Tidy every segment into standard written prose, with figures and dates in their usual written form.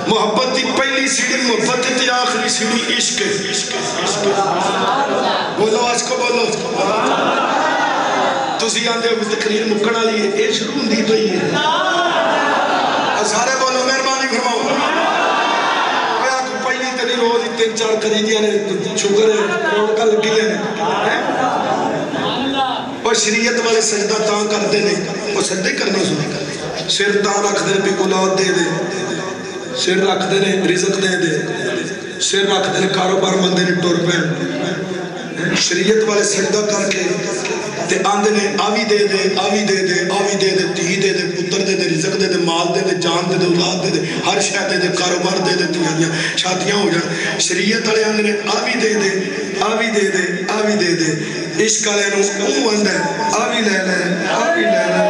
محبت دی پہلی سیڑھی محبت دی آخری سیڑھی عشق ہے. بولو عشق کو بولو. تسی آندے ہو تقریر مکڑا لیے اے شروع ہوندی پئی ہے. سارے بولو مہربانی فرماؤ. آیا کو پہلی تیری روز 3-4 کری دیا نے شکر ہے روڑ کا لگی ہے. اور شریعت والے سجدہ تاں کر دے نہیں وہ سجدہ کرنا سنے. سر تاں رکھ دے بھی اولاد دے دے. سر رکھ دے نے رزق دے دے. سر رکھ دے نے کاروبار مندے نے ٹور پین. شریعت والے سجدہ کر کے تے آندے نے آوی دے دے آوی دے دے آوی دے دے تھی دے دے پتر دے دے رزق دے دے مال دے دے جان دے دے اولاد دے دے ہر شے دے دے کاروبار دے دے تیاریاں شادیاں ہو جان. شریعت والے آندے نے آوی دے دے آوی دے دے آوی دے دے. عشق والے نو او آندا ہے آوی لے لے آوی لے لے.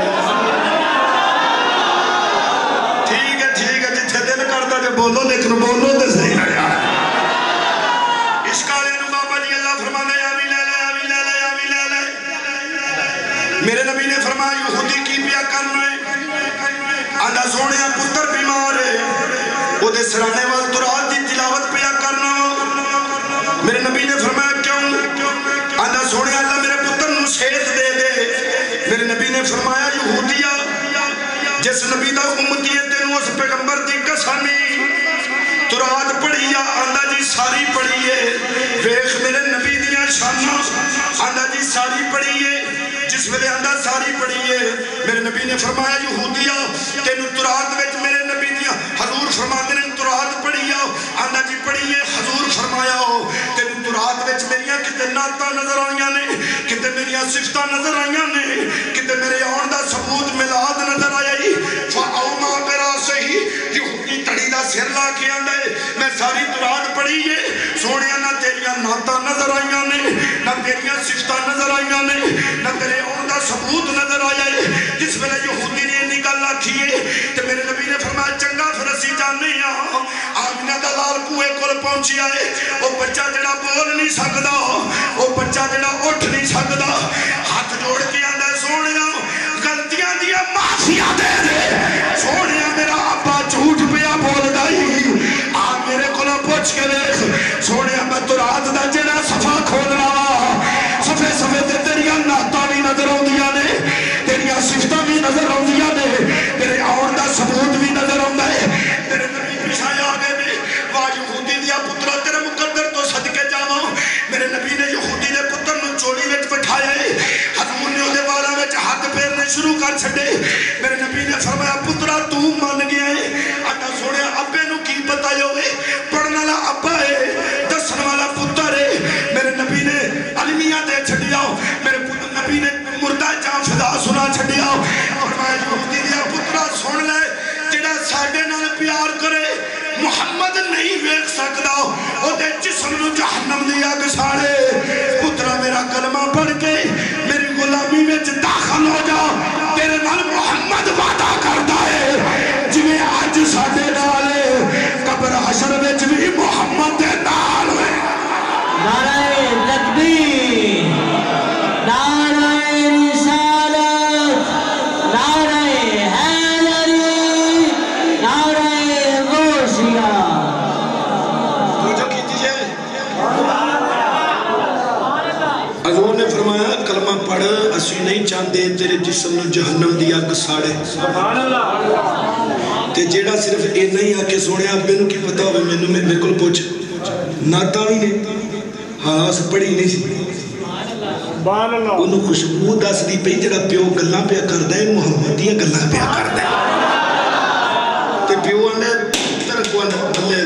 ٹھیک ہے جتھے دل کردا تے بولو لیکن بولو تے صحیح ہے یار. عشق والے نو بابا جی اللہ فرماندے آوی لے لے آوی لے لے آوی لے لے. میرے نبی نے فرمایا یہودی کی پیا کرنا ہے آدھا سونیا پتر بیمار ہے وہ دے سرانے وال درات دی تلاوت پیا کرنا. میرے نبی نے فرمایا کیوں آدھا سونیا اللہ میرے پتر نو صحت دے دے. میرے نبی نے فرمایا یہودیا جس نبی دا امتی ہے تینوں اس پیغمبر دی قسمی درات پڑھی یا آدھا جی ساری پڑھی ہے. ویخ میرے نبی دیاں شانہ آدھا جی ساری پڑھی ہے. جس ویلے آندہ ساری پڑھی ہے میرے نبی نے فرمایا یہودیا تینوں ترات وچ میرے نبی دیا حضور فرماتے نے ترات پڑھی آندہ جی پڑھی ہے. حضور فرمایا تینوں ترات وچ میریاں کتے نعتاں نظر آئیاں نے کتے میریاں صفتاں نظر آئیاں نے کتے میرے آن دا ثبوت میلاد نظر آیا. فاؤما میرا صحیح یہودی تڑی دا سر لا کے آندہ ہے میں ساری ترات پڑھی ہے. سونیا نہ تیریاں نعتاں نظر آئیاں نے نہ تیریاں صفتاں نظر آئیاں نے نہ تیرے آن دا ثبوت نظر آیا ہے. جس ویلے یہودی نے نکل آکھی ہے تو میرے نبی نے فرمایا چنگا پھر اسی جاننے ہاں آمینہ دا لال کوئے کول پہنچی آئے. وہ بچہ جڑا بول نہیں سکدا وہ بچہ جڑا اٹھ نہیں سکدا ہاتھ جوڑ کے آندہ سونیا غلطیاں دیا معافیہ دے دے. سونیا میرا ابا جھوٹ پیا بول دائی آپ میرے کو پوچھ کے دیکھ. سونیا میں تو رات دا جڑا صفحہ کھول رہا صفحے صفحے تے تیریاں نعتاں بھی نظر آندیاں نے تیریاں صفتاں بھی نظر آندیاں نے تیرے آن دا ثبوت بھی نظر آندا ہے. تیرے نبی پیچھے آ گئے نے واہ یہودی دیا پترا تیرے مقدر تو صدقے جاواں. میرے نبی نے یہودی دے پتر نو چولی وچ بٹھایا ہے. حضور نے اودے والا وچ ہاتھ پھیرنے شروع کر چھڈے. میرے نبی نے فرمایا پترا تو من گیا ہے. آٹا سونیا ابے نو کی پتہ ہوئے پڑھن والا ابا ہے دسن والا پتر ہے. میرے نبی نے علمیہ دے چھڈیا میرے نبی نے مردہ جاں فضا سنا چھڈیا. فرمایا یہودی دیا پترا سن لے جڑا ساڈے نال پیار کرے محمد نہیں ویکھ سکدا اودے جسم نو جہنم دی اگ ساڑے. پترا میرا کلمہ پڑھ کے میری غلامی وچ داخل ہو جا تیرے نال محمد وعدہ کردا ہے جویں اج ساڈے نال قبر حشر وچ بھی محمد دے نال ہے. نعرہ تکبیر نعرہ رسالت نعرہ حیدری نعرہ غوثیہ. توجہ کیجئے حضور نے فرمایا کلمہ پڑھ اسی نہیں چاہتے تیرے جسم نو جہنم دی اگ ساڑے. تے جیڑا صرف اے نہیں آکے سوڑے آپ میں نو کی پتہ ہوئے میں نو میں بلکل پوچھ ناتا بھی نہیں ہاں اس پڑھی نہیں سی انہوں خوشبو دس دی پئی جڑا پیو گلاں پیا کردہ ہے محمدیہ گلاں پیا کردہ ہے. تے پیو آنے ترکو آنے بلے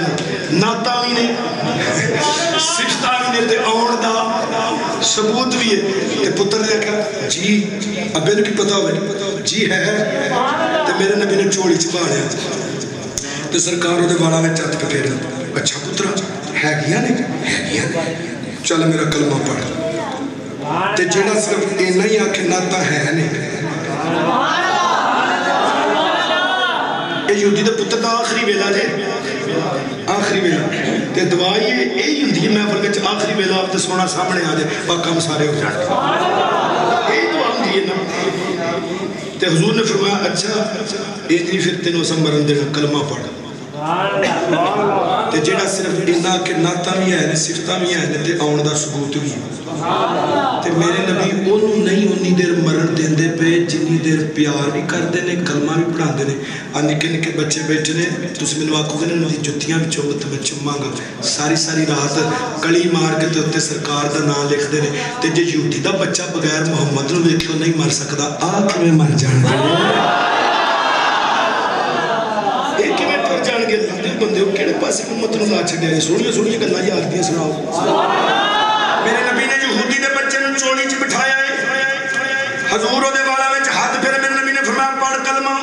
ناتا بھی نہیں صفتہ بھی نہیں تے آن دا ثبوت بھی ہے. تے پتر نے کہا جی ابے نو کی پتہ ہوئے جی ہے تے میرے نبی نے چوڑی چپا لیا تے سرکاروں دے والا میں چاہت پہ پھیرا. اچھا پترہ ہے گیا نہیں چل میرا کلمہ پڑھ تے جڑا صرف اے نہیں آکھے ناتا ہے نہیں. اے یہودی دے پتر دا آخری ویلا جے آخری ویلا تے دعائی اے یہودی میں اپنے وچ آخری ویلا آپ تے سونا سامنے آ جائے باقام سارے ہو جانے اے دعا ہوں دیئے نا. تے حضور نے فرمایا اچھا اے نہیں پھر تینوں سمبرن دینا کلمہ پڑھ. تے جڑا صرف انہاں کہ نعتاں بھی ہیں صفتاں بھی ہیں تے آن دا ثبوت بھی ہے تے میرے نبی انہوں نہیں انی دیر مرن دیندے پہ جنی دیر پیار بھی کر دینے کلمہ بھی پڑھا دینے نکے نکے بچے بیٹھے نے تُس میں نواقو گنے انہوں دی جتیاں بھی چوبت میں چماں گا ساری رات کڑی مار کے تے سرکار دا نام لکھ دینے تے جے یہودی دا بچہ بغیر محمد نو ویکھو نہیں مر سکدا آنکھ میں مر جانے بندے ہو کیڑے پاسے امت نو لا چھڈیا ہے سونیاں گلاں یاد دیاں سناؤ میرے نبی نے یہودی دے بچے نو چولی چ بٹھایا ہے حضور دے والا وچ ہاتھ پھر میرے نبی نے فرمایا پڑھ کلمہ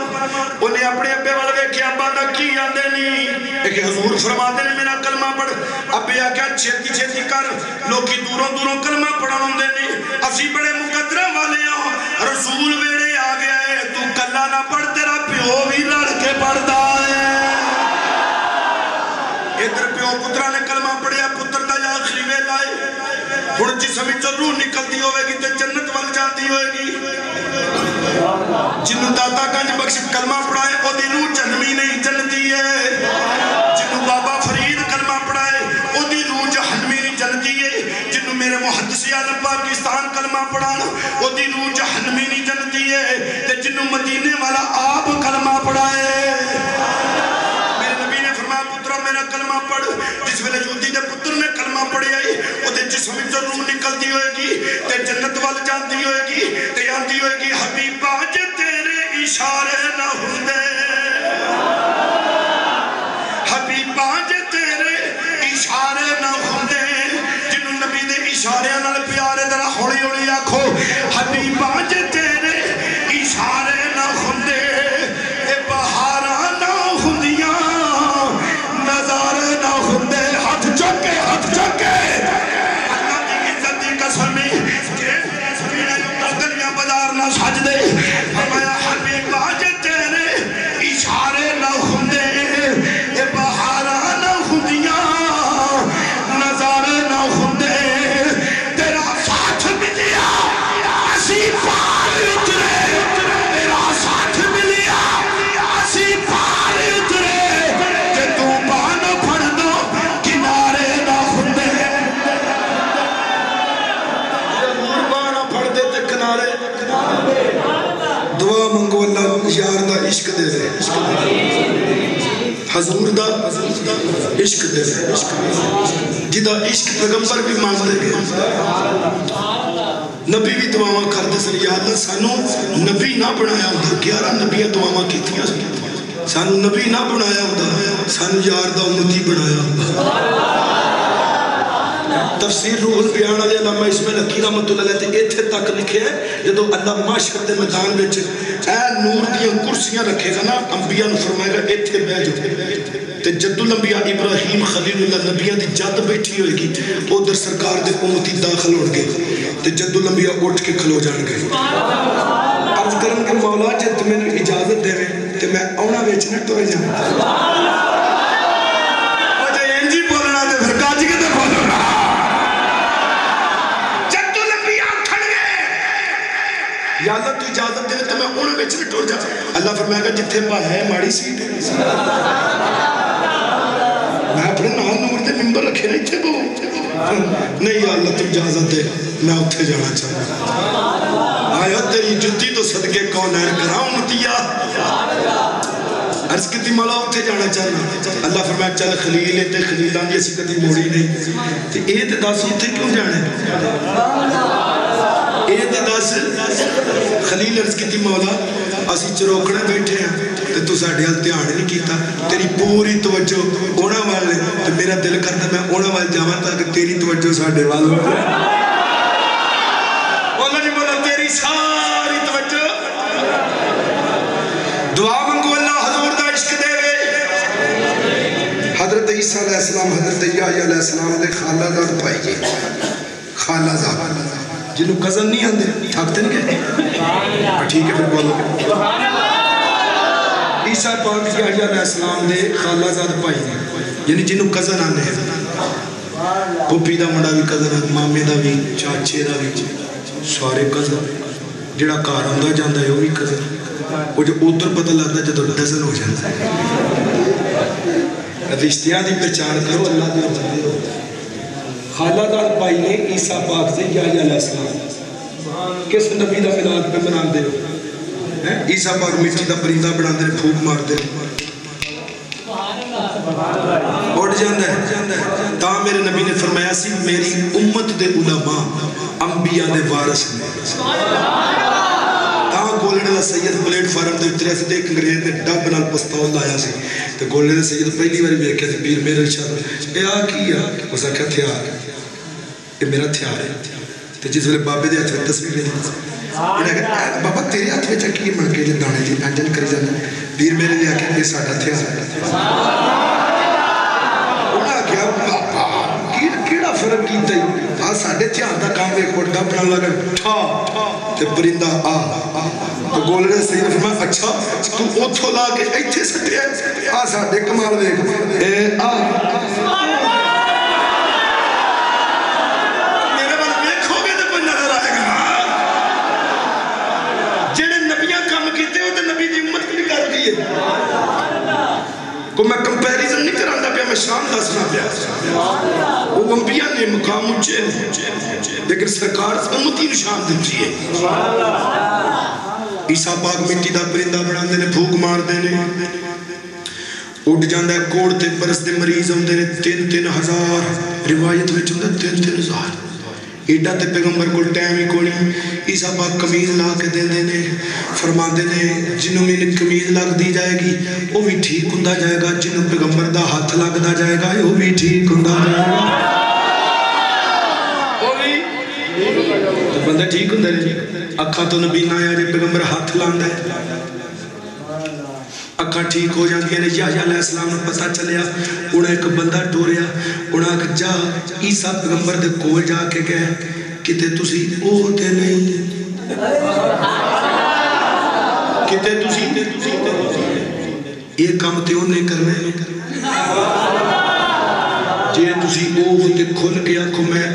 انہیں اپنے ابے وال ویکھیا ابا دا کی آندے نہیں کہ حضور فرماتے نے میرا کلمہ پڑھ ابے آکھیا چھتی کر لوکی دوروں کلمہ پڑھاوندے نے اسی بڑے مقدراں والے ہاں رسول ویڑے آ گیا ہے تو کلا نہ پڑھ تیرا پیو بھی لڑ کے پڑھدا ہے ادھر پیو پترہ نے کلمہ پڑھیا پتر دا یا آخری ویل آئے ہن جسم وچوں روح نکلدی ہوے گی تے جنت ول جاندی ہوے گی جنوں داتا گنج بخش کلمہ پڑھائے او دی روح جہنمی نہیں جنتی ہے جنوں بابا فرید کلمہ پڑھائے او دی روح جہنمی نہیں جنتی ہے جنوں میرے محدث اعظم پاکستان کلمہ پڑھانا او دی روح جہنمی نہیں جنتی ہے تے جنوں مدینے والا آپ کلمہ پڑھائے میرا کلمہ پڑھ جس ویلے یہودی دے پتر نے کلمہ پڑھی آئی او دے جسم وچوں روح نکلدی ہوئے گی تے جنت وال جاندی ہوئے گی تے آندی ہوئے گی حبیبا جے تیرے اشارے نہ ہوندے حبیبا جے تیرے اشارے نہ ہوندے جنوں نبی دے اشارے نال پیارے ذرا ہولی ہولی آکھو حبیبا جے تیرے اشارے نہ ہوندے اے بہاراں نہ ہوندیاں نظارے نہ ہوندے ہاتھ چکے اللہ دی عزت دی قسمی گلیاں بازار نہ سج دے فرمایا حبیبا جے تیرے اشارے نہ ہوندے اے بہاراں نہ ہوندیاں نظارے نہ ہوندے تیرا ساتھ ملیا اسی پار اترے تیرا ساتھ ملیا اسی پار اترے کہ تو بان پھڑ دو کنارے نہ ہوندے ضرور بان پھڑ دے تے کنارے دعا منگو اللہ یار دا عشق دے دے حضور دا عشق دے دے جدا عشق پیغمبر بھی مانگتے گئے نبی بھی دعاواں کرتے سن یا اللہ سانو نبی نہ بنایا ہوتا 11 نبیاں دعاواں کیتیاں سانو نبی نہ بنایا ہوتا سانو یار دا امتی بنایا ہوتا تفسیر روح البیان علیہ علامہ اسماعیل حقی رحمت اللہ علیہ تے ایتھے تک لکھے ہے جدو اللہ معاشر دے میدان وچ اے نور دیاں کرسیاں رکھے گا نا انبیاء نے فرمائے گا ایتھے بیٹھ جاؤ تے جد الانبیاء ابراہیم خلیل اللہ نبیاں دی جد بیٹھی ہوئے گی ادھر سرکار دے امتی داخل ہو گئے تے جد الانبیاء اٹھ کے کھلو جان گئے عرض کرن کے مولا جے تمہیں اجازت دے تے میں اونا وچ نہ ٹر جاواں او جے انجی بولنا تے پھر کاج کے تے بولنا یا اللہ تو اجازت دے تو میں انہوں بیچ میں ٹور جاتا اللہ فرمائے گا جتھے پا ہے ماڑی سیٹ ہے میں اپنے نال نور دے ممبر رکھے نہیں تھے بہو نہیں یا اللہ تو اجازت دے میں اتھے جانا چاہتا آیا تیری جتی تو صدقے کون ہے کراؤں متیا عرض کتی مولا اتھے جانا چاہنا اللہ فرمائے چل خلیل ہے تے خلیلان جیسی کتی موڑی نہیں تے اے تے دس اتھے کیوں جانے اے تے دس خلیل عرض کیتی مولا اسی چروکڑے بیٹھے ہیں تے تو ساڈے ال دھیان نہیں کیتا تیری پوری توجہ اونا والے تے میرا دل کرتا میں اونا وال جاواں تاکہ تیری توجہ ساڈے وال ہو اللہ جی مولا تیری ساری توجہ دعا منگو اللہ حضور دا عشق دے گے حضرت عیسیٰ علیہ السلام حضرت یحییٰ علیہ السلام دے خالہ زاد پائیے خالہ زاد جنہوں قزن نہیں آندے تھاکتے نہیں گئے ٹھیک ہے پھر بولو عیسیٰ پاک یحییٰ علیہ السلام دے خالہ زاد پائی یعنی جنہوں قزن آندے ہیں پپی دا مڑا بھی قزن ہے مامے دا بھی چاچے دا بھی سارے قزن جڑا کار آندہ جاندہ ہے وہ بھی قزن وہ جو ادھر پتہ لگتا ہے جدو ڈزن ہو جاتا ہے رشتیاں دی پہچان کرو اللہ دے بندے ہو خالہ دار بھائی نے عیسیٰ پاک سے یحییٰ علیہ السلام کس نبی دا میلاد پہ مناندے ہو عیسیٰ پاک مٹی دا پرندہ بناندے نے پھونک مار دے اٹھ جاندہ ہے تا میرے نبی نے فرمایا سی میری امت دے علماء انبیاء دے وارث نے تا گولنے دا سید پلیٹ فارم دے اتریا سے دیکھ انگریز نے ڈب نال پستول لایا سی تو گولنے دا سید پہلی باری بیکھیا تھی پیر میرے شاہ اے آ کیا اس نے کہا تھیار یہ میرا تھیار ہے تو جس ویلے بابے دے ہاتھ میں تصویر لے بابا تیرے ہاتھ میں چکی مڑ کے دانے جی پینجن کری جانا پیر میرے لے آ کے یہ ساڑھا تھیار ہے کیڑا فرق کیتا ہی آج ساڑھے تھیار دا کام ایک بڑا بنا لگا ٹھا تے پرندہ تو گولنے سے یہ فرمایا اچھا تو اوتھو لا کے ایتھے سٹے آ ساڑھے کمال دیکھ اے آ میرے بل دیکھو گے تو کوئی نظر آئے گا جنہیں نبیاں کام کیتے ہو تو نبی دی امت بھی کر دیئے کو میں کمپیریزن نہیں کراندہ پیا میں شان دسنا پیا وہ انبیاء نے مقام اچھے لیکن سرکار امتی نشان دیتی ہے عیسیٰ پاک مٹی دا پرندہ بنان دینے پھوک مار دینے اٹھ جاندہ ہے کوڑ تے برس دے مریض ہوں دینے 3,000 روایت میں چندہ 3,000 ایڈا تے پیغمبر کو ٹائم ہی کوئی عیسیٰ پاک کمیز لا کے دے دینے فرما دینے جنہوں میں کمیز لگ دی جائے گی وہ بھی ٹھیک ہندہ جائے گا جنہوں پیغمبر دا ہاتھ لگ دا جائے گا وہ بھی ٹھیک ہندہ جائے گا وہ بھی تو بندہ ٹھیک ہندہ رہے اکھا تو نبی نہ آیا جب پیغمبر ہاتھ لاندہ ہے اکھا ٹھیک ہو جاندی ہے یحییٰ علیہ السلام نے پتہ چلیا انہیں ایک بندہ ٹوریا انہیں کہ جا عیسیٰ پیغمبر دے کول جا کے گئے کتے تسی اوتے نہیں کتے تسی یہ کام تے انہیں کرنے جے تسی اوتے کھل گیا کو میں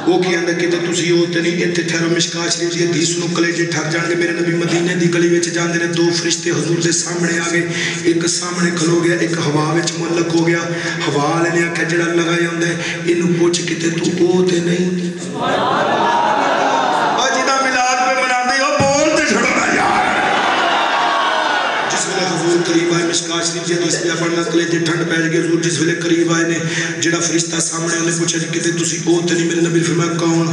وہ کیا اندر کہتے تسی ہوتے نہیں اتھے ٹھہرو مشکا شریف جی حدیث نو کلیجے ٹھک جان گے میرے نبی مدینے دی گلی وچ جاندے نے دو فرشتے حضور دے سامنے آ گئے ایک سامنے کھلو گیا ایک ہوا وچ معلق ہو گیا ہوا والے نے آکھیا جڑا لگایا ہوندا ہے اینو پوچھ کتے تو ہوتے نہیں اج دا میلاد پہ مناندے ہو بول تے چھڑو نا یار جس ویلے حضور قریب آئے مشکا شریف جی حدیث پہ پڑھنا کلیجے ٹھنڈ پہ گئے حضور جس ویلے قریب آئے نے جڑا فرشتہ سامنے انہیں پوچھا جی کتے تسی ہوتے نہیں میرے نبی فرمایا کون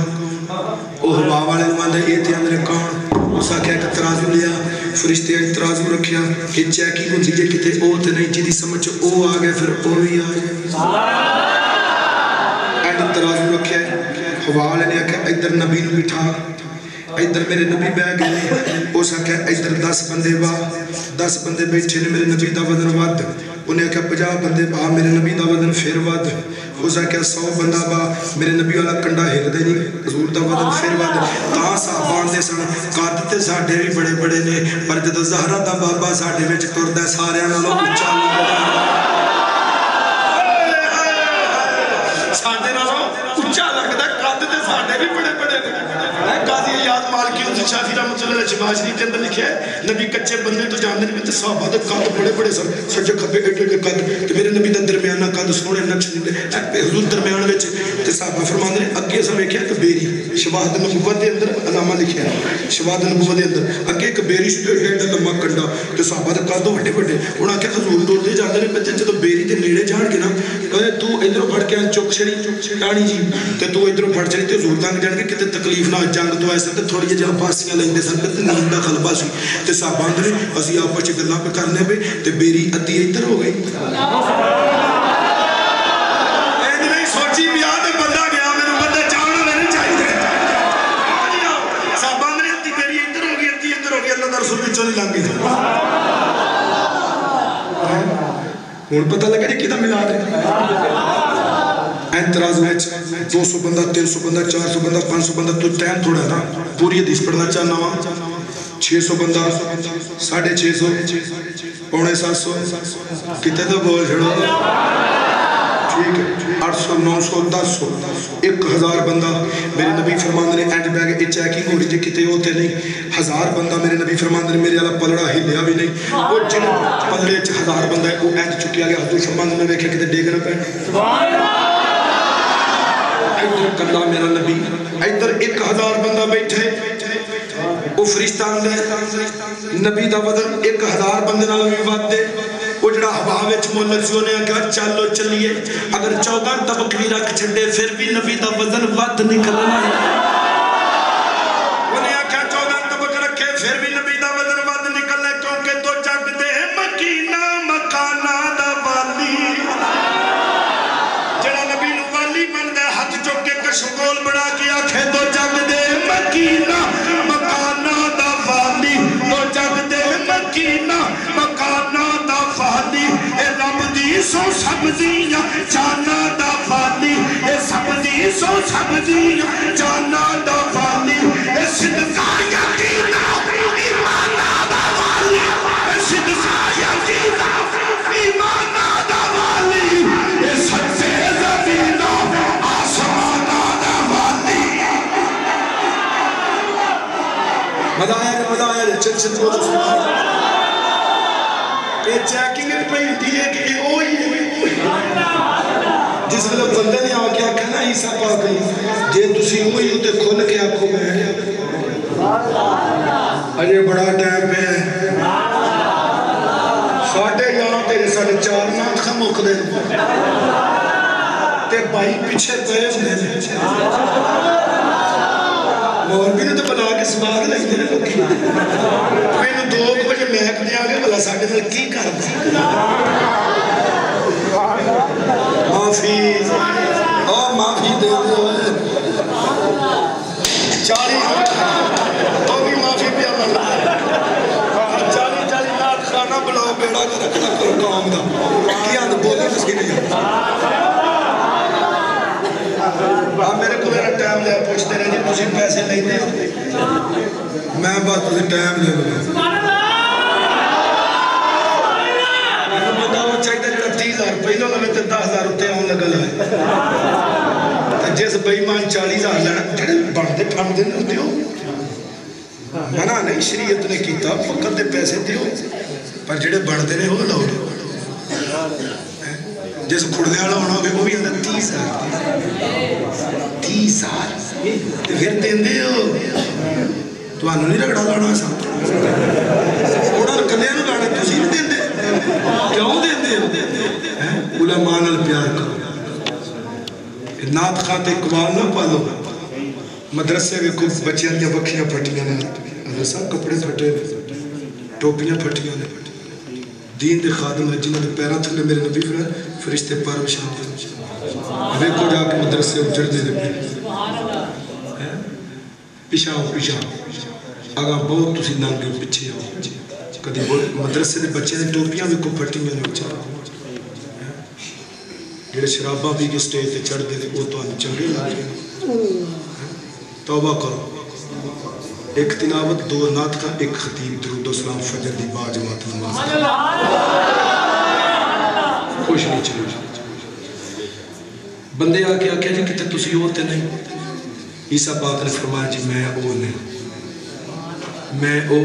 وہ ہوا والے نماندہ یہ تھے اندرے کون اسا کیا کہ ترازو لیا فرشتے ایک ترازو رکھیا کہ چیکی کو دیجئے کتے اوتے نہیں جی دی سمجھ او آگئے پھر او بھی آگئے ایک ترازو رکھیا ہوا والے نے کہا ادھر نبی نو بٹھا ادھر میرے نبی بے گئے اسا کہا ادھر 10 بندے با 10 بندے بیٹھے نے میرے نبی دا وزن واد انہیں کہا 50 بندے با میرے نبی دا وزن پھر واد اسا کہا 100 بندہ با میرے نبی والا کنڈا ہر دے نہیں حضور دا وزن پھر واد تا صحابان دے سن قادتے ساڑھے بھی بڑے بڑے نے پر جدو زہرہ دا بابا ساڑھے وچ ٹردہ سارے نالوں اچھا ساڑھے نالوں اچھا لگتا قادتے ساڑھے بھی بڑے بڑے نے قاضی یاد مالکی حضرت شافعی رحمۃ اللہ علیہ شباز شریف کے اندر لکھا ہے نبی کچے بندے تو جاننے میں تے صحابہ دے قد بڑے بڑے سن سجے کھبے ایڈے قد تے میرے نبی دا درمیانہ قد سونے نقش دے حضور درمیان وچ تے صحابہ فرماندے نے اگے اساں ویکھیا کہ بیری شواہد نبوت دے اندر علامہ لکھیا ہے شواہد نبوت دے اندر اگے ایک بیری ایڈا لمبا کنڈا تے صحابہ دے قد بڑے بڑے انہاں کہ حضور ٹردے جاندے نے بچے جدوں بیری دے نیڑے جان کے نا تو ادھروں پھڑ کے چک چھڑی ٹانی جی تے تو ادھروں پھڑ چھڑی تے حضور تنگ جان کے کتے تکلیف نہ جنگ تو ایسے تے تھوڑی جہاں پاسیاں لیندے سن تے نیند دا غلبہ سی تے صحابہ اندر اسی آپس وچ گلاں پہ کرنے پہ تے بیری ادھی ادھر ہو گئی اینج نہیں سوچی پیا تے بندہ گیا میرے بندے چاہنا نہیں چاہیے صحابہ اندر ادھی بیری ادھر ہو گئی ادھی ادھر ہو گئی اللہ دا رسول وچوں نہیں لنگ گئی ہن پتہ لگا جی کدا میلاد ہے اعتراض وچ 200 بندہ 300 بندہ 400 بندہ 500 بندہ تو ٹائم تھوڑا تھا پوری حدیث پڑھنا چاہنا وا 600 بندہ 650 پونے 700 کتے تو بول چھڑو ٹھیک ہے 800 900 1000 1000 بندہ میرے نبی فرماندے نے اینڈ بیگ اے چیکنگ ہو رہی جے کتے ہوتے نہیں 1000 بندہ میرے نبی فرماندے نے میرے والا پلڑا ہلیا بھی نہیں وہ جن پلڑے چ 1000 بندہ ہے وہ اینڈ چکیا گیا حضور فرماندے نے ویکھیا کتے ڈیگ نہ پے سبحان اللہ ادھر کلا میرا نبی ادھر 1000 بندہ بیٹھے وہ فرشتہ آندا ہے نبی دا وزن 1000 بندے نال بھی ود دے وہ جڑا ہوا وچ مولک سی نے کہا چلو چلیے اگر 14 طبق بھی رکھ چھڈے پھر بھی نبی دا وزن ود نکلنا ہے انہیں آکھیا 14 طبق رکھے پھر بھی نبی دا وزن ود نکلنا کیونکہ تو جگ دے مکینہ مکانہ دا والی جڑا نبی نو والی بندا ہاتھ چوک کے کشکول بڑا کے آکھے تو جگ دے مکینہ مکانہ دا والی تو جگ دے مکینہ مکانہ دا والی اے رب دی سو سبزیاں جانا دا والی اے سبزی سو سبزیاں جانا دا والی اے صدقہ یقینہ ایمانہ دا والی اے صدقہ یقینہ ایمانہ دا والی اے سچے زمینہ آسمانہ دا والی مزہ آیا چل بولو سبحان اللہ یہ چیکنگ پہ ہوتی ہے کہ یہ وہی ہے جس وقت بندے نے آ کے آخیا نا عیسیٰ پاک جے تسی وہی ہوتے کھل کے آنکھوں میں اجے بڑا ٹائم پہ ہے 11:30 تیرے 4:30 نات خموک دے تے بھائی پیچھے پہ ہونے مولوی نے تو بنا کے سواد لگ دے لوگی میں نے 2 بجے محک دے آگے بلا ساڑھے دل کی کر دی معافی معافی دے دے 40 تو بھی معافی پیا بلا 40 نات خانہ بلاؤ بیڑا کا رکھنا کرو کام دا کیا تو بولے مسکی نہیں آپ میرے کو میرا ٹائم لیا پوچھتے رہے جی تجھے پیسے نہیں دے میں بات تجھے ٹائم لے بلا میں بتا وہ چاہتا ہے جڑا 30,000 پہلو میں تے 10,000 ہوتے ہوں لگا لائے جس بائیمان 40,000 لینا جڑے بڑھتے پھڑتے نہیں ہوتے ہو منع نہیں شریعت نے کیتا فقط دے پیسے دیو پر جڑے بڑھتے نہیں ہو لاؤ جیسے کھڑنے والا ہونا ہوگا وہ بھی اندر 30,000 تو پھر دین دے ہو تو آنو نہیں رگڑا لانا سا اوڑا کلیاں نو لانا تسی بھی دین دے کیوں دین دے علماء نال پیار کرو نات خاتے اقبال نہ پالو مدرسے کے کچھ بچیاں دیا بکھیاں پھٹیاں نے سب کپڑے پھٹے ٹوپیاں پھٹیاں نے دین دے خادم ہے جنہوں نے پیرا تھلے میرے نبی فرشتے پار بشان دے میں کو جا کے مدرسے اجڑ دے دے پیشاں آگا بہت تسی نانگے پچھے آؤ کدی مدرسے دے بچے دے ٹوپیاں بھی کو پھٹی میں نے اچھا جڑے شرابہ بھی کے سٹیج تے چڑھ دے دے وہ تو آنے چنگے لگے توبہ کرو ایک تلاوت 2 نات کا ایک خطیب درود و سلام فجر دی باجماعت نماز خوش نہیں چلو بندے آکے آکے جی کتے تسی ہوتے نہیں عیسیٰ پاک نے فرمایا جی میں او نہیں میں او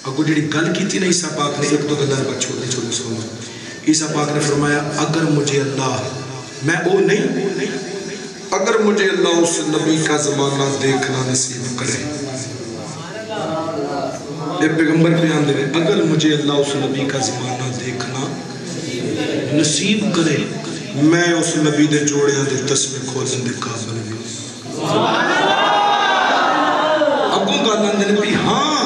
اگر جڑی گل کی تھی نا عیسیٰ پاک نے 1-2 گلہ بات چھوڑنے سنو عیسیٰ پاک نے فرمایا اگر مجھے اللہ میں او نہیں اگر مجھے اللہ اس نبی کا زمانہ دیکھنا نصیب کرے یہ پیغمبر بیان دے اگر مجھے اللہ اس نبی کا زمانہ دیکھنا نصیب کرے میں اس نبی دے جوڑیاں دے تسمے کھولن دے قابل بھی اگوں گالان دے نبی ہاں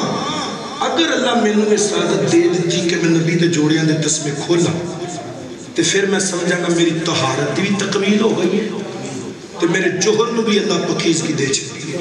اگر اللہ میں نے سعادت دے دی کہ میں نبی دے جوڑیاں دے تسمے کھولا تو پھر میں سمجھا گا میری طہارت بھی تکمیل ہو گئی ہے تو میرے جوہر نو بھی اللہ پکیز کی دے چھتی ہے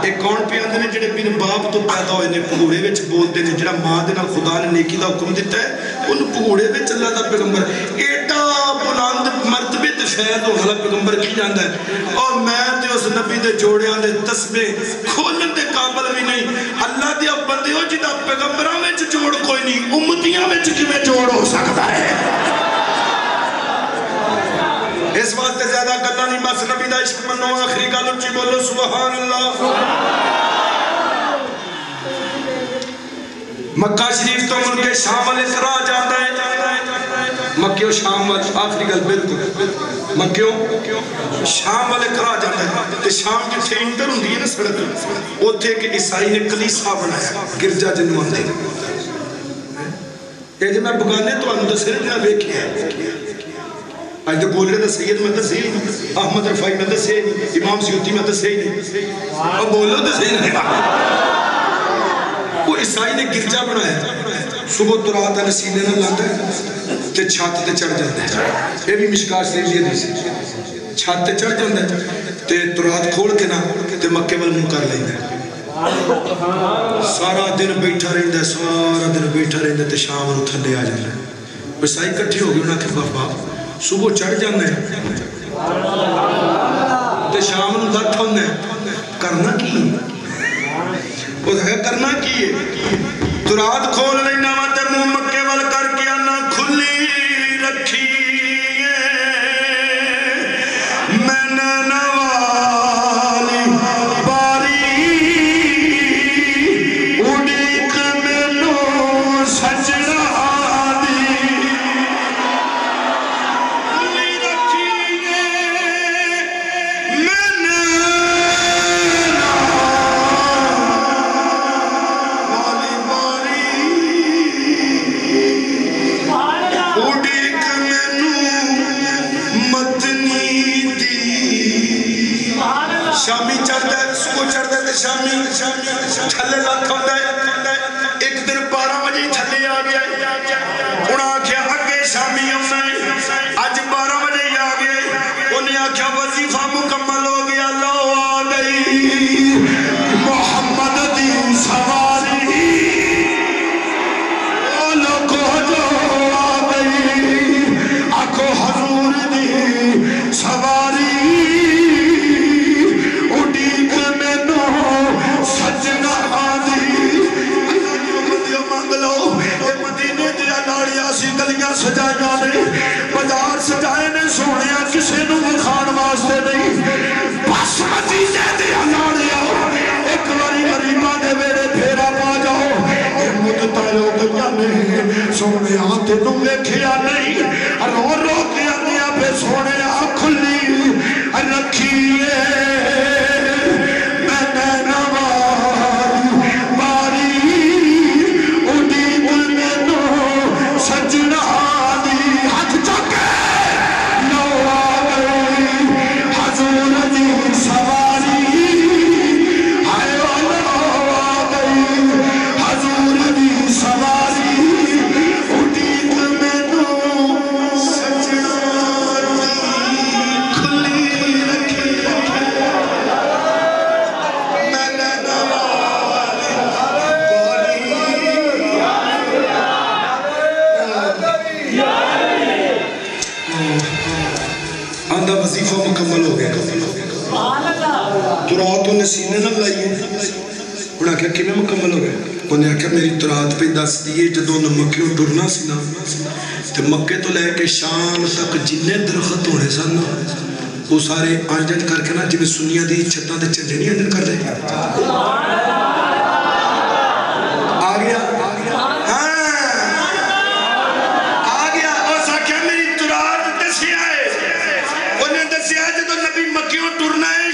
ایک کون پہ آندھے نے جڑے بین باپ تو پیدا ہوئے نے پگوڑے ویچ بولتے نے جڑا ماں دینا خدا نے نیکی دا حکم دیتا ہے ان پگوڑے ویچ اللہ دا پیغمبر ایڈا بلند مرتبے تے خیر تو غلط پیغمبر کی جاندہ ہے اور میں تے اس نبی دے جوڑے آنے تسبے کھولن دے قابل بھی نہیں اللہ دیا بندے ہو جدہ پیغمبرہ میں جوڑ کوئی نہیں امتیاں میں میں جوڑ ہو سکتا ہے اس واسطے زیادہ گلہ نہیں بس نبی دا عشق منو آخری گل اچھی بولو سبحان اللہ مکہ شریف تو ملک شام والے کرا جاتا ہے مکیوں شام والے آخری گل بالکل مکیوں شام والے کرا جاتا ہے تو شام جتھے انٹر ہوں دی ہے نا سڑک وہ تھے کہ عیسائی نے کلیسا بنایا گرجا جنوان دے یہ جو میں بگانے تو اندر سے نے بیکھی ہے آج تو بول رہے تھا سید میں تو صحیح احمد رفائی میں تو صحیح امام سیوتی میں تو صحیح نہیں اور بولو تو صحیح نہیں وہ عیسائی نے گرجا بنایا صبح تو رات ہے نسینے نہ لاتا ہے تے چھات تے چڑھ جاتا ہے یہ بھی مشکار سے لیے دیسی چھات تے چڑھ جاتا ہے تے تو رات کھول کے نا تے مکے وال منہ کر لیندہ ہے سارا دن بیٹھا رہندہ ہے سارا دن بیٹھا رہندہ ہے تے شام اور تھلے آ جاتا ہے عیسائی کٹھی ہو گئی انہاں کے بابا صبح چڑھ جانا ہے تے شام نو لٹ ہونا ہے کرنا کی وہ ہے کرنا کی ہے تو رات کھول لینا تے منہ مکے وال کر کے آنا کھلی رکھی میں نے نوالی باری اڑیک میں نو سجنا دی کھلی رکھی میں نے شامی چڑھتا ہے صبح چڑھتا ہے شامی تھلے لکھ ہوتا ہے ایک دن 12 بجے تھلے آ گیا انہاں آکھیا اگے شامی ہونا ہے آج 12 بجے آ گئے انہیں آکھیا وظیفہ مکمل ہو گیا لو آ گئی محمد دی سواری او لوگو جو آ گئی آکھو حضور دی سواری گلیاں سجائیاں نہیں بازار سجائے نے سونیا کسی نو مخان واسطے نہیں بس مدینے دیا ناڑیاں ایک واری غریباں دے میرے پھیرا پا جاؤ اے مدتا ہو گیا نہیں سونیا تینوں ویکھیا نہیں رو رو کے آنیا پہ سونیا کھلی رکھیے میں نے نوالی باری اڑی گل میں نو سجنا دی ہاتھ چکے لو آ گئی حضور دی سواری آئے لو آ گئی حضور دی سواری اٹھی میں نو سجنا دی کھلی رکھی میں نے نوالی آندھا وظیفہ مکمل ہو گیا تو رات انہیں سینے نہ لائیے انہاں کہا کہ میں مکمل ہو گیا انہیں کہا میری تو رات پہ دس دیئے جدوں نے مکیوں ٹرنا سی نا تو مکے تو لے کے شام تک جنہیں درخت ہونے سن وہ سارے آنجن کر کے نا جب سنیا دی چھتاں دے چلے نہیں آنجن کر رہے آ گیا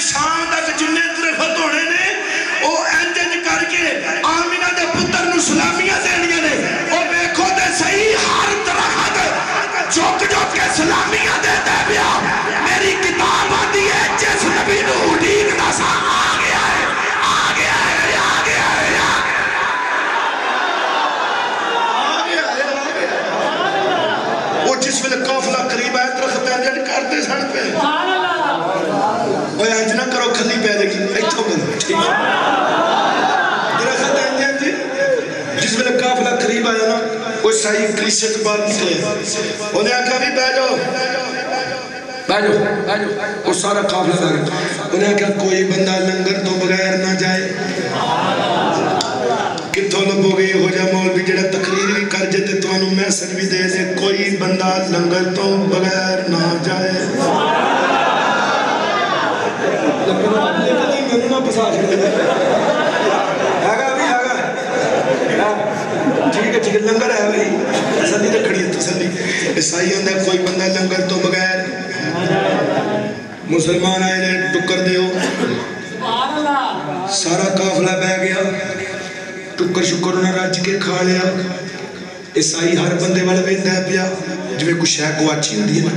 شام تک جنہیں درخت ہونے نے وہ انجن کر کے آمینہ دے پتر نو سلامیاں دینیاں نے وہ بیکھو دے صحیح ہر درخت جھک جھک کے سلامیاں دے دے بیا میری کتاب آتی ہے جس نبی نو اڑیک دا سا آ گیا ہے آ گیا ہے آ گیا ہے وہ جس ویلے قافلہ قریب ہے درخت انجن کرتے سن پہ اوہ انج نہ کرو کھلی پہ دے گی ایتھو بندہ ٹھیک ہے درخت انجن جی جس ویلے قافلہ قریب آیا نا وہ صحیح کلیسے کے بعد نکلے انہیں آکھا بھی بہ وہ سارا قافلہ لگا انہیں کہا کوئی بندہ لنگر تو بغیر نہ جائے کتھوں لبو گئی ہو جا مولوی جڑا تقریر بھی کر جاتے تو انہوں میسج بھی دے دے کوئی بندہ لنگر تو بغیر نہ جائے لیکن نہ پسا چھڑے ٹھیک ہے لنگر ہے بھائی تسلی رکھڑی ہے تسلی عیسائی اندر کوئی بندہ لنگر تو بغیر مسلمان آئے نے ٹکر دیو سارا قافلہ بہ گیا ٹکر شکر انہیں رج کے کھا لیا عیسائی ہر بندے والا ویندہ ہے پیا جو کوئی شے کو اچھی ہوندی ہے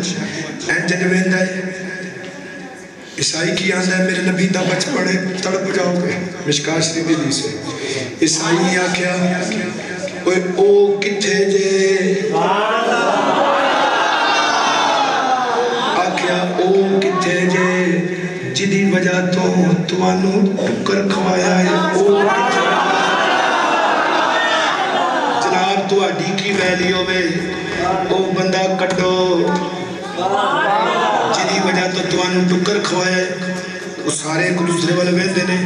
اینجن ویندہ ہے عیسائی کی آندہ ہے میرے نبی دا بچ پڑے تڑپ جاؤ گے مشکاہ شریف دی سے عیسائی نے آکھیا او کتھے جے آکھیا او کتھے جے جدی وجہ تو توانو ٹکر کھوایا ہے او کتھے جناب تو اڈی کی ویلی ہوئے او بندہ کٹو جدی وجہ تو توانو ٹکر کھوایا ہے وہ سارے کو دوسرے والے ویندے نے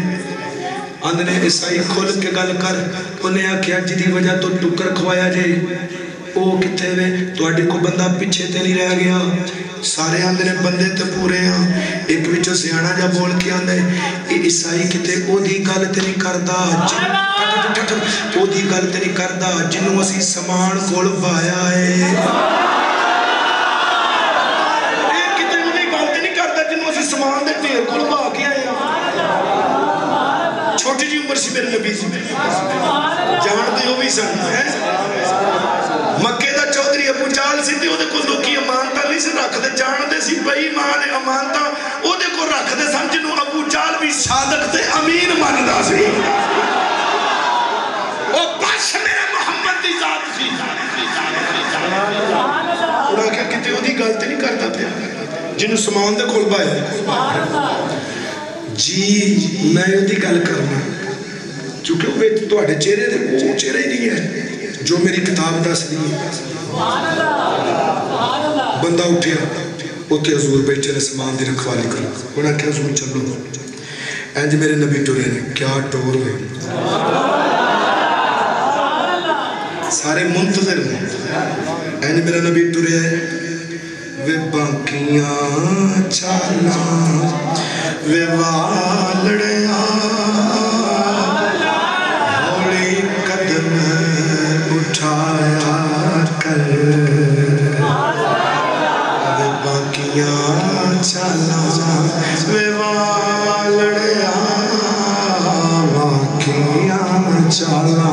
اندنے عیسائی کھول کے گل کر انہیں آکھیا جدی وجہ تو ٹکر کھوایا جائے او کتھے وے تو اڈی کو بندہ پیچھے تے نہیں رہ گیا سارے اندنے بندے تے پورے ہیں ایک وچوں سیانا جا بول کے آندے اے عیسائی کتے او دی گل تے نہیں کردا او دی گل تے نہیں کردا جنوں اسی سامان کول بایا ہے اے کتے دی گل تے نہیں کردا جنوں اسی سامان دے ڈھیر کول با کے آئے چھوٹی جی عمر سی میرے نبی سی جان دے ہو بھی سن مکے دا چودھری ابو جال سی تے اودے کو لوکی امانتا نہیں سی رکھ دے جان دے سی بھائی ماں نے امانتا اودے کو رکھ دے سن جنوں ابو جال بھی صادق تے امین ماندا سی او بش میرے محمد دی ذات سی اڑا کیا کتے اودی گل تے نہیں کردا پیا جنوں سامان دے کول بایا جی میں اودی گل کرنا چونکہ وہ تواڈے چہرے دے وہ چہرہ ہی نہیں ہے جو میری کتاب دس دی ہے بندہ اٹھیا اوتے حضور بیٹھے نے سامان دی رکھوالی کر انہاں کہ حضور چلو اینج میرے نبی ٹورے نے کیا ٹور ہوئے سارے منتظر ہیں اینج میرا نبی ٹورے ہے وے باقیاں چالا وے والڑیا ہولی قدم اٹھایا کر وے باقیاں چالا وے والڑیا باقیاں چالا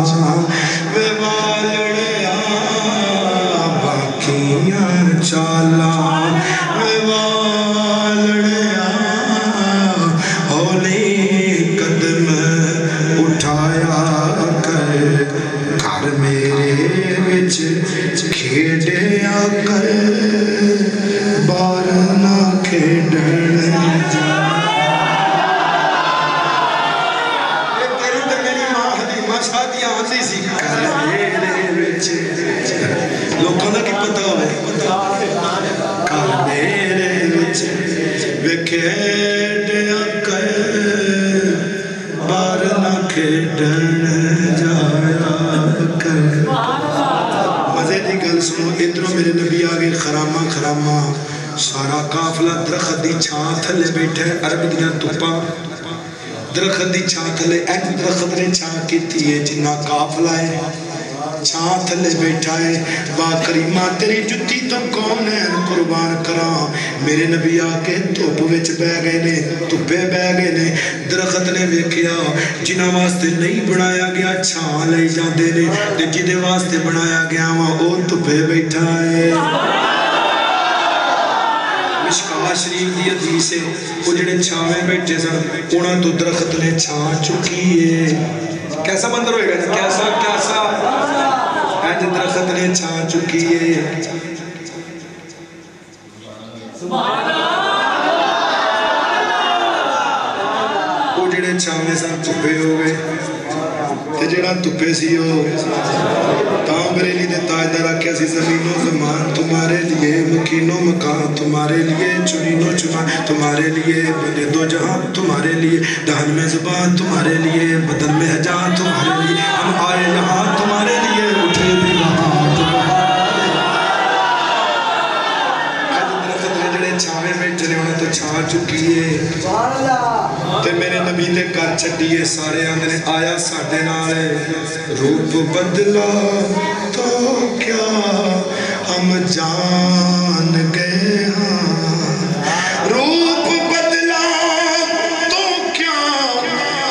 وے والڑیا باقیاں چالا وے والڑیا ہولی قدم اٹھایا کر گھر میرے وچ کھیڈیا کر بار نہ کھیڈن تیری تے میری ماں حلیمہ شادیاں آندی سی گھر میرے وچ لوکاں دا کی پتہ ہوئے گھر میرے وچ وے کھیڈیا کر بار نہ کھیڈن جایا کر مزے دی گل سنو ادھروں میرے نبی آگے خرامہ خرامہ سارا قافلہ درخت دی چھاں تھلے بیٹھے عرب دیاں توپا درخت دی چھاں تھلے ایک درخت نے چھاں کیتی ہے جنہ قافلہ ہے چھاں تھلے بیٹھا ہے واہ کریمہ تیری جتی تو کون ہے قربان کراں میرے نبی آکے توپ وچ بہ گئے نے توپے بہ گئے نے درخت نے ویکھیا جنہ واسطے نہیں بنایا گیا چھاں لے جاندے نے تے جدے واسطے بنایا گیا وہاں او توپے بیٹھا ہے مشکاہ شریف دی حدیث ہے وہ جڑے چھاویں بیٹھے سن انہاں تو درخت نے چھاں چکی ہے کیسا منظر ہوئے گا کیسا اینج درخت نے چھاں چکی ہے وہ جڑے چھاویں سن چپے ہو گئے تے جڑا تپے سی تاں بریلی دے تاجدار آکھیا سی زمین و زمان تمہارے لیے مکین و مکان تمہارے لیے چنین و چنان تمہارے لیے بنے دو جہاں تمہارے لیے دہن میں زبان تمہارے لیے بدن میں جان تمہارے لیے ہم آئے یہاں تمہارے لیے اٹھے بھی وہاں تمہارے چھاوے بیٹھنے ہونے تو چھا چکی ہے تے میرے نبی تے کر چھٹیے سارے آندھنے آیا ساڑھے نالے روپ بدلا تو کیا ہم جان گئے ہاں روپ بدلا تو کیا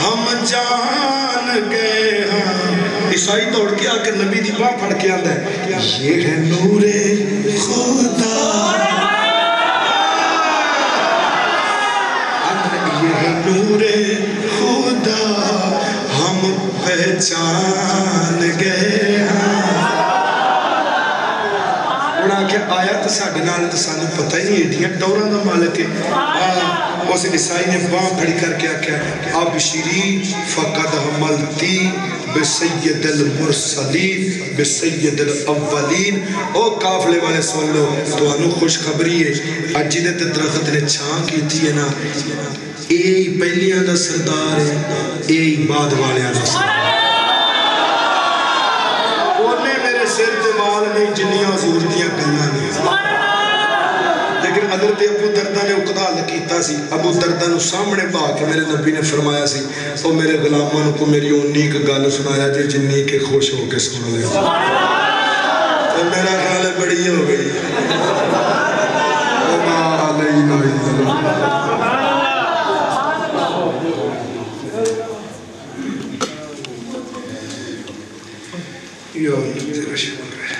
ہم جان گئے ہاں عیسائی دوڑ کے آ کے نبی دی باں پھڑ کے آندھا ہے یہ ہے نور خدا نور خدا ہم پہچان گئے انہاں کہ آیا تو ساڑھے نالے تو سانو پتہ ہی نہیں ایڈیاں ٹوراں دا مالک ہے اس عیسائی نے باں پھڑی کر کے آکھیا اب شری فقد حملتی بسید المرسلین بسید الاولین او قافلے والے سن لو تو انو خوشخبری ہے اجی دے درخت نے چھان کی تھی ہے نا اے پہلیاں دا سردار ہے اے بعد والیاں دا سردار اونے میرے سر دمال نہیں جنیاں حضور دیاں گلنا نہیں لیکن حضرت ابو دردہ نے اقدال کیتا سی ابو دردہ نو سامنے پا کے میرے نبی نے فرمایا سی او میرے غلامان کو میری اونی کا گال سنایا جے جنی کے خوش ہو کے سن لے تو میرا خیال ہے بڑی ہو گئی وما علینا الا یا اللہ تیرا شکر ہے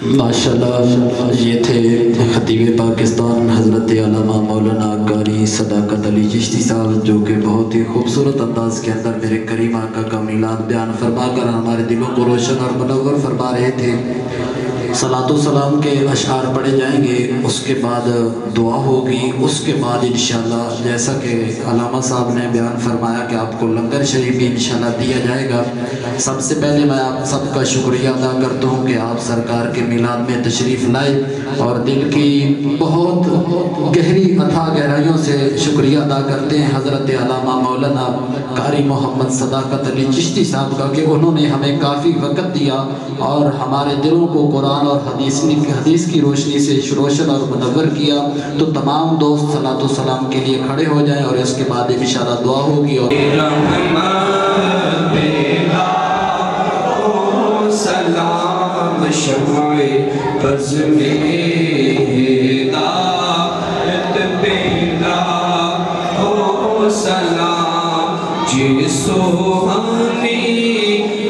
ماشاءاللہ یہ تھے خطیب پاکستان حضرت علامہ مولانا قاری صداقت علی چشتی صاحب جو کہ بہت ہی خوبصورت انداز کے اندر میرے کریم آقا کا میلاد بیان فرما کر ہمارے دلوں کو روشن اور منور فرما رہے تھے صلاۃ و سلام کے اشعار پڑھے جائیں گے اس کے بعد دعا ہوگی اس کے بعد انشاءاللہ جیسا کہ علامہ صاحب نے بیان فرمایا کہ آپ کو لنگر شریف بھی انشاءاللہ دیا جائے گا سب سے پہلے میں آپ سب کا شکریہ ادا کرتا ہوں کہ آپ سرکار کے میلاد میں تشریف لائے اور دل کی بہت گہری اتھا گہرائیوں سے شکریہ ادا کرتے ہیں حضرت علامہ مولانا قاری محمد صداقت علی چشتی صاحب کا کہ انہوں نے ہمیں کافی وقت دیا اور ہمارے دلوں کو قرآن اور حدیث کی روشنی سے روشن اور منور کیا تو تمام دوست صلاۃ و سلام کے لیے کھڑے ہو جائیں اور اس کے بعد انشاءاللہ دعا ہوگی اور سلام شمع بز میں ہدایت پیدا ہو سلام جی سوہانی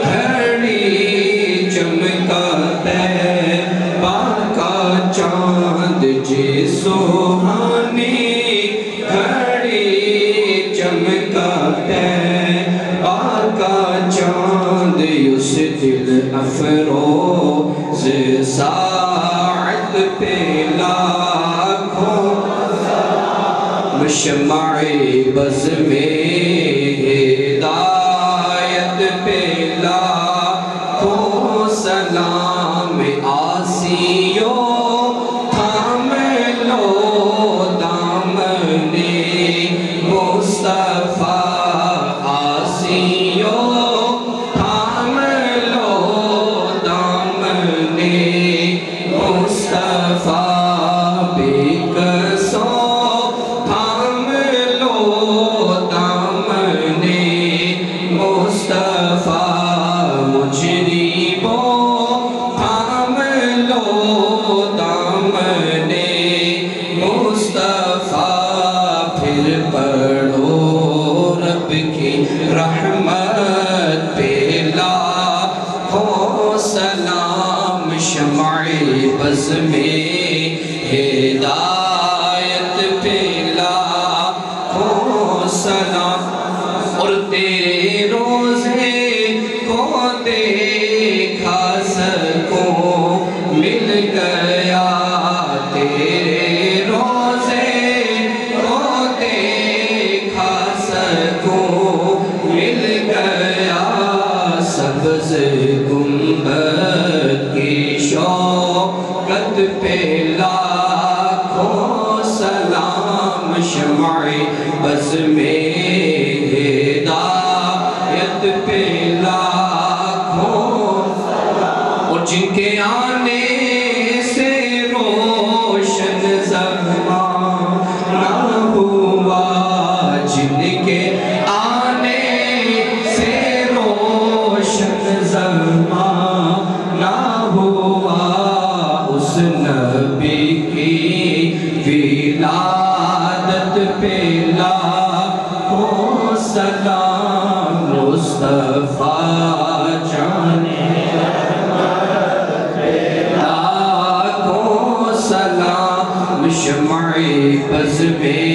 گھڑی چمکا طیبہ کا چاند جی سوہانی گھڑی چمکا طیبہ کا چاند اس دل افروز ساعت پہ لاکھوں مشمع بز میں ہدایت پہ لاکھوں سلام آسیو تھام لو دامن مصطفیٰ آسیو رحمت پہ لاکھوں سلام شمع بز میں ہدایت پہ لاکھوں سلام اور تیرے روزے کو دیکھا سکوں مل گیا تیرے روزے کو دیکھا شمع بز میں ہدایت پہ لاکھوں، اور جن کے آنے سے روشن زمانہ ہوا، جن کے آنے سے روشن زمانہ ہوا، اس نبی کی ولادت پہ لاکھوں سلام، مصطفیٰ جانے لاکھوں سلام، شمع بز میں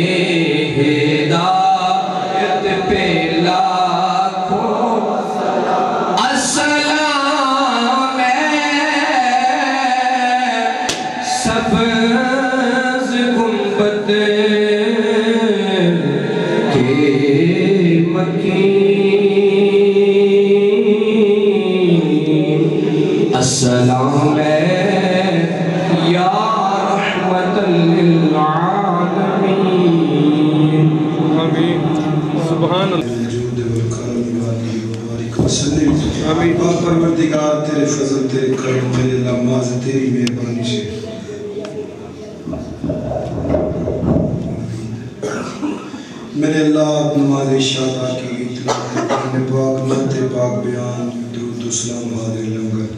ہدایت پہ لاکھوں السلام سبز گنبد کے مکین، السلام یا رحمت للعالمین، آمین سبحان اللہ الجود والکرم والعلی وبارک وسلم۔ پاک پروردگار تیرے فضل تیرے کرم میرے اللہ معاذ تیری مہربانی سے میرے اللہ نماز شادہ کی تلاوت قرآن پاک نعت پاک بیان درود و سلام حاضر لنگر،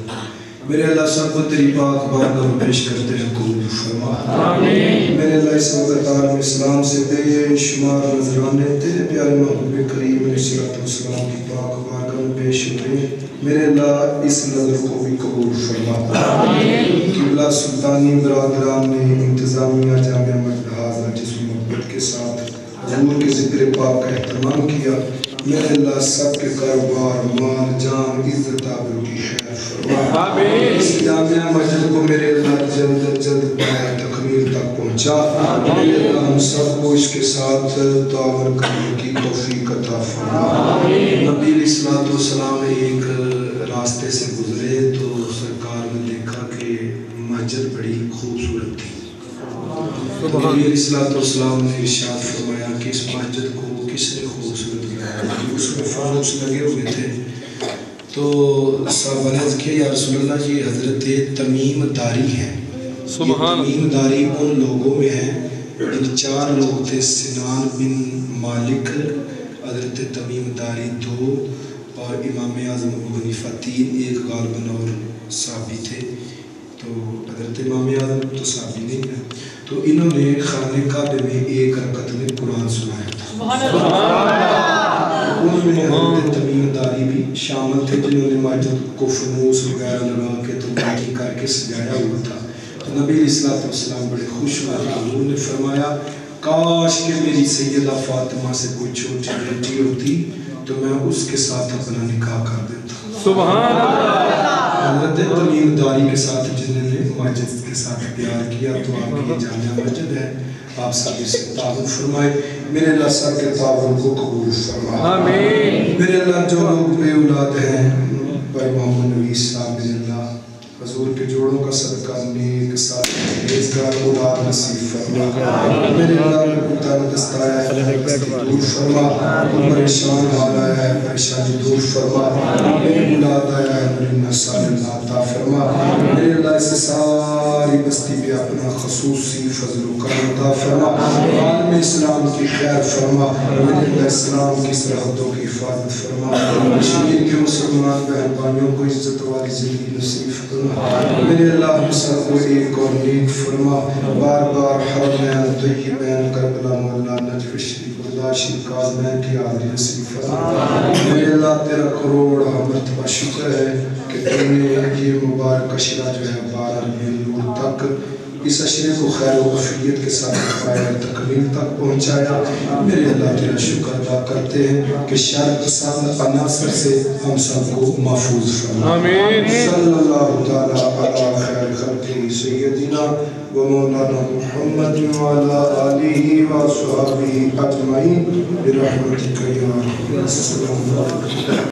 میرے اللہ سب کو تیری پاک بارگاہ میں پیش کرتے ہیں قبول فرما۔ میرے اللہ اس وقت عالم اسلام سے بے شمار نظرانے تیرے پیارے محبوب کریم علیہ السلام کی پاک بارگاہ میں پیش ہوئے، میرے اللہ اس نظر کو بھی قبول فرما۔ قبلہ سلطانی برادران نے انتظامیہ جامعہ مسجد حاضرہ جس محبت کے ساتھ حضور کے ذکر پاک کا اہتمام کیا، میرے اللہ سب کے کاروبار مال جان عزت آبرو کی خیر فرما۔ اس جامعہ مسجد کو میرے اللہ جلد جلد تکمیل تک پہنچا، میرے اللہ ہم سب کو اس کے ساتھ تعاون کرنے کی توفیق عطا فرما۔ نبی علیہ السلام ایک راستے سے گزرے تو سرکار نے دیکھا کہ مسجد بڑی خوبصورت تھی، تو نبی علیہ السلام نے ارشاد فرمایا کہ اس مسجد کو کس نے خوبصورت بنایا، اس میں فانوس لگے ہوئے تھے، تو صحابہ نے عرض کیا یا رسول اللہ یہ حضرت تمیم داری ہیں، سبحان تمیم داری ان لوگوں میں ہیں جن 4 لوگ تھے، سنان بن مالک، حضرت تمیم داری 2 اور امام اعظم ابو حنیفہ 3، ایک غالباً اور صحابی تھے، تو حضرت امام اعظم تو صحابی نہیں ہے، تو انہوں نے خانہ کعبہ میں ایک رکعت میں قرآن سنایا تھا۔ ان میں حضرت تمیم داری بھی شامل تھے جنہوں نے مسجد کو فنوس وغیرہ لگا کے تباہی کر کے سجایا ہوا تھا، تو نبی علیہ السلام بڑے خوش ہوئے، حضور نے فرمایا کاش کہ میری سیدہ فاطمہ سے کوئی چھوٹی بیٹی ہوتی تو میں اس کے ساتھ اپنا نکاح کر دیتا۔ سبحان اللہ، حضرت تمیم داری کے ساتھ جنہوں نے مسجد کے ساتھ پیار کیا، تو آپ کی جامعہ مسجد ہے، آپ سب اسے تعاون فرمائے، میرے اللہ سب کے تعاون کو قبول فرما۔ آمین۔ میرے اللہ جو لوگ بے اولاد ہیں، بھائی محمد نبی صاحب، میرے اللہ حضور کے جوڑوں کا صدقہ نیک ساتھ ریزگار اولاد نصیب فرما، میرے اللہ کو تن دستایا ہے دور فرما، پریشان حال آیا ہے پریشانی دور فرما، میرے اولاد آیا ہے میری نسل اللہ عطا فرما، میرے اللہ اس ساری بستی پہ اپنا خصوصی فضل و کرم عطا فرما، عالم اسلام کی خیر فرما، میرے اللہ اسلام کی سرحدوں کی حفاظت فرما، کشمیر کے مسلمان بہن بھائیوں کو عزت والی زندگی نصیب فرما، میرے اللہ ہم سب کو ایک اور نیک فرما، بار بار حرمین طیبین کربلا مولا نجف شریف اللہ شریف کاظمین کی حاضری نصیب فرما، میرے اللہ تیرا کروڑ مرتبہ شکر ہے کہ تم نے یہ مبارک اشرا جو ہے 12 نور تک اس اشرے کو خیر و عافیت کے ساتھ پایا تکمیل تک پہنچایا، میرے اللہ تیرا شکر ادا کرتے ہیں کہ شر پسند عناصر سے ہم سب کو محفوظ فرما۔ آمین۔ صلی اللہ تعالی علی خیر خلقہ سیدنا و مولانا محمد وعلی آلہ و صحابہ اجمعین برحمتک یا ارحم الراحمین۔